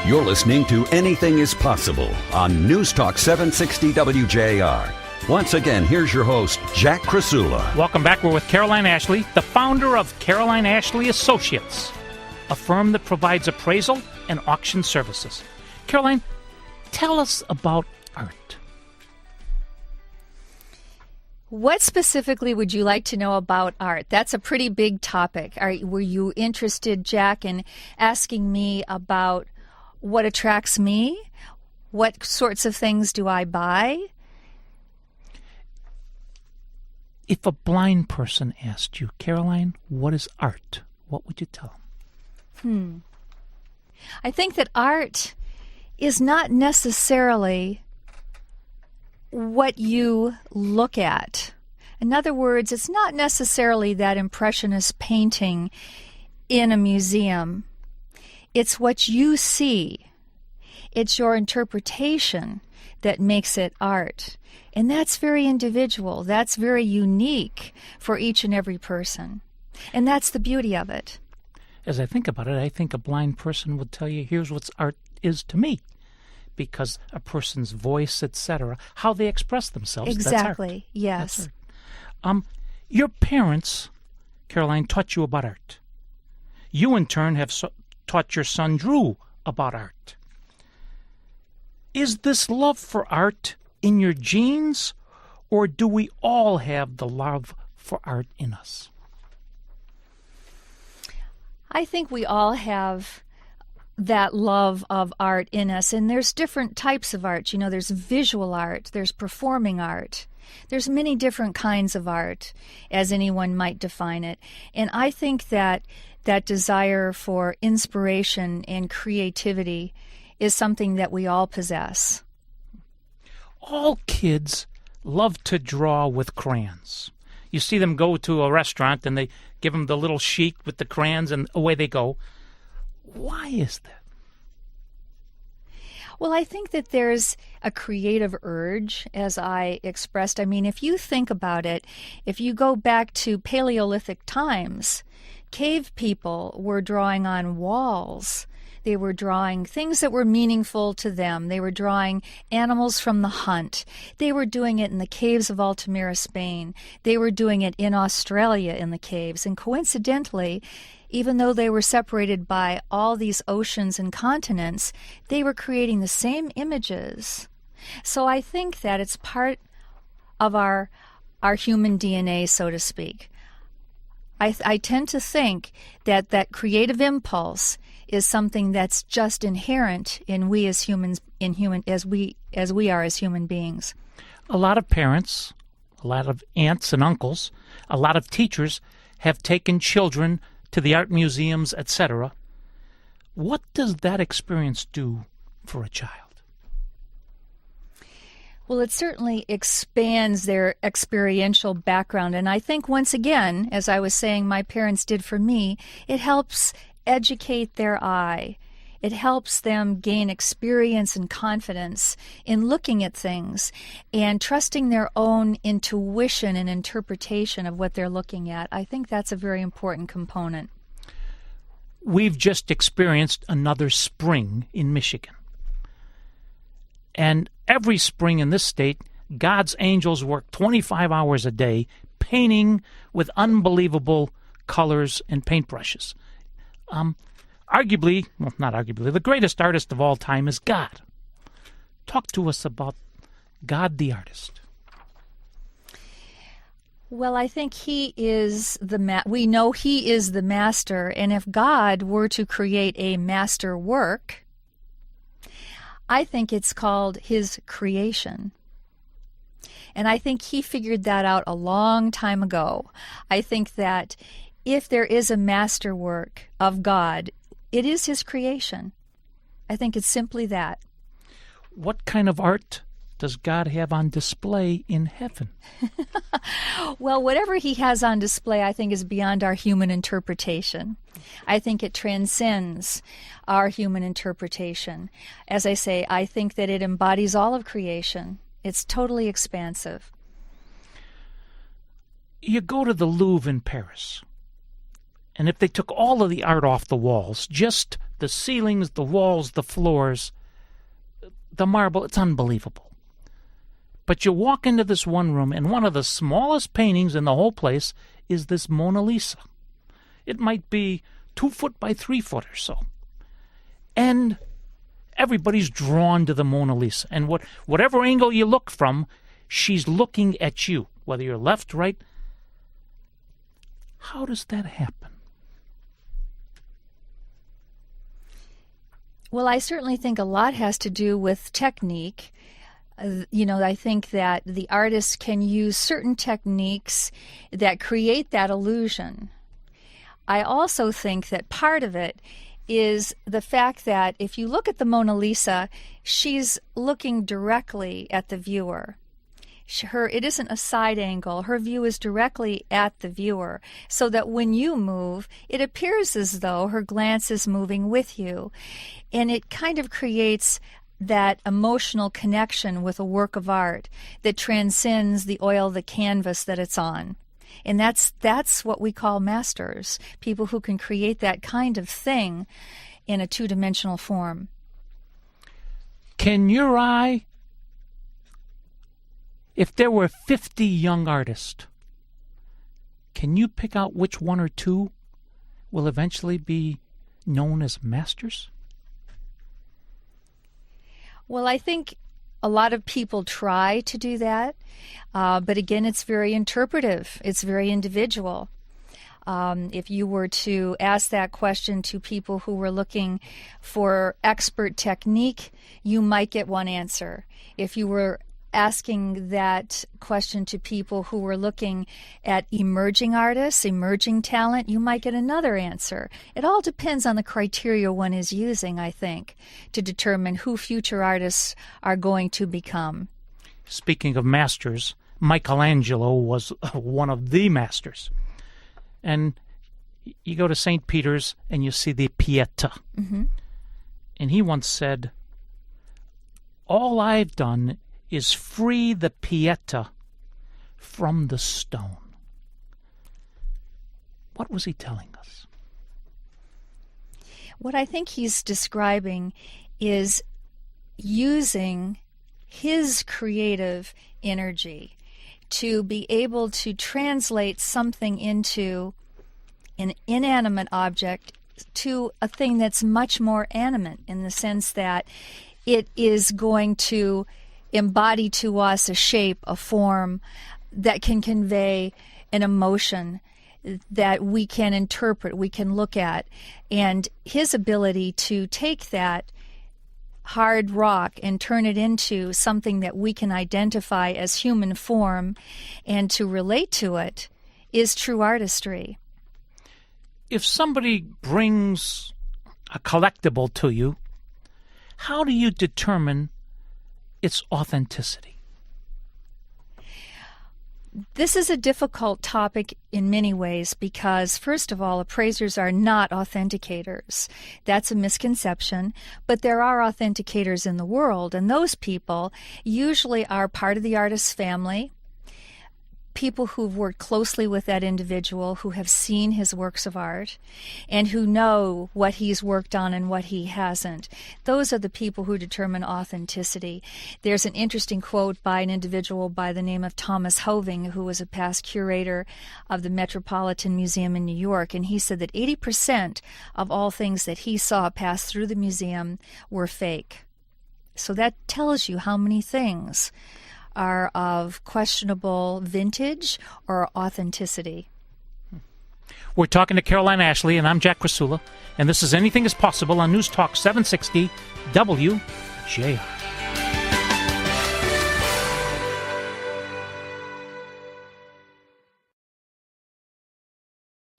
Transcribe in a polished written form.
You're listening to Anything is Possible on News Talk 760 WJR. Once again, here's your host, Jack Krasula. Welcome back. We're with Caroline Ashleigh, the founder of Caroline Ashleigh Associates, a firm that provides appraisal and auction services. Caroline, tell us about art. What specifically would you like to know about art? That's a pretty big topic. Were you interested, Jack, in asking me about what attracts me? What sorts of things do I buy? If a blind person asked you, Caroline, what is art? What would you tell them? I think that art is not necessarily what you look at. In other words, it's not necessarily that impressionist painting in a museum. It's what you see. It's your interpretation that makes it art. And that's very individual. That's very unique for each and every person. And that's the beauty of it. As I think about it, I think a blind person would tell you, here's what art is to me. Because a person's voice, etc., how they express themselves, exactly. That's art. Yes. That's art. Your parents, Caroline, taught you about art. You, in turn, have taught your son, Drew, about art. Is this love for art in your genes, or do we all have the love for art in us? I think we all have that love of art in us, and there's different types of art. You know, there's visual art, there's performing art, there's many different kinds of art, as anyone might define it. And I think that that desire for inspiration and creativity is something that we all possess. All kids love to draw with crayons. You see them go to a restaurant and they give them the little sheet with the crayons and away they go. Why is that? Well, I think that there's a creative urge, as I expressed. I mean, if you think about it, if you go back to Paleolithic times, cave people were drawing on walls. They were drawing things that were meaningful to them. They were drawing animals from the hunt. They were doing it in the caves of Altamira, Spain. They were doing it in Australia in the caves. And coincidentally, even though they were separated by all these oceans and continents, they were creating the same images. So I think that it's part of our human DNA, so to speak. I tend to think that that creative impulse is something that's just inherent in we as humans, as we are as human beings. A lot of parents, a lot of aunts and uncles, a lot of teachers have taken children to the art museums, etc. What does that experience do for a child? Well, it certainly expands their experiential background. And I think, once again, as I was saying my parents did for me, it helps educate their eye. It helps them gain experience and confidence in looking at things and trusting their own intuition and interpretation of what they're looking at. I think that's a very important component. We've just experienced another spring in Michigan. And every spring in this state, God's angels work 25 hours a day painting with unbelievable colors and paintbrushes. Arguably, well, not arguably, the greatest artist of all time is God. Talk to us about God the artist. Well, I think he is we know he is the master, and if God were to create a master work, I think it's called his creation. And I think he figured that out a long time ago. I think that if there is a masterwork of God, it is his creation. I think it's simply that. What kind of art does God have on display in heaven? Well, whatever he has on display, I think, is beyond our human interpretation. I think it transcends our human interpretation. As I say, I think that it embodies all of creation. It's totally expansive. You go to the Louvre in Paris, and if they took all of the art off the walls, just The ceilings, the walls, the floors, the marble, it's unbelievable. But you walk into this one room, and one of the smallest paintings in the whole place is this Mona Lisa. It might be 2 foot by 3 foot or so. And everybody's drawn to the Mona Lisa. And whatever angle you look from, she's looking at you, whether you're left, right. How does that happen? Well, I certainly think a lot has to do with technique. I think that the artist can use certain techniques that create that illusion. I also think that part of it is the fact that if you look at the Mona Lisa, she's looking directly at the viewer. It isn't a side angle. Her view is directly at the viewer, so that when you move, it appears as though her glance is moving with you. And it kind of creates that emotional connection with a work of art that transcends the oil of the canvas that it's on. And that's what we call masters, people who can create that kind of thing in a two-dimensional form. Can your eye, if there were 50 young artists, can you pick out which one or two will eventually be known as masters? Well, I think a lot of people try to do that, but again, it's very interpretive. It's very individual. If you were to ask that question to people who were looking for expert technique, you might get one answer. If you were asking that question to people who were looking at emerging artists, emerging talent, you might get another answer. It all depends on the criteria one is using, I think, to determine who future artists are going to become. Speaking of masters, Michelangelo was one of the masters. And you go to St. Peter's and you see the Pietà. Mm-hmm. And he once said, "All I've done is free the Pietà from the stone." What was he telling us? What I think he's describing is using his creative energy to be able to translate something into an inanimate object to a thing that's much more animate, in the sense that it is going to embody to us a shape, a form that can convey an emotion that we can interpret, we can look at. And his ability to take that hard rock and turn it into something that we can identify as human form and to relate to it is true artistry. If somebody brings a collectible to you, how do you determine its authenticity? This is a difficult topic in many ways because, first of all, appraisers are not authenticators. That's a misconception, but there are authenticators in the world, and those people usually are part of the artist's family, people who've worked closely with that individual, who have seen his works of art, and who know what he's worked on and what he hasn't. Those are the people who determine authenticity. There's an interesting quote by an individual by the name of Thomas Hoving, who was a past curator of the Metropolitan Museum in New York, and he said that 80% of all things that he saw pass through the museum were fake. So that tells you how many things are of questionable vintage or authenticity. We're talking to Caroline Ashleigh, and I'm Jack Krasula, and this is Anything is Possible on News Talk 760 WJR.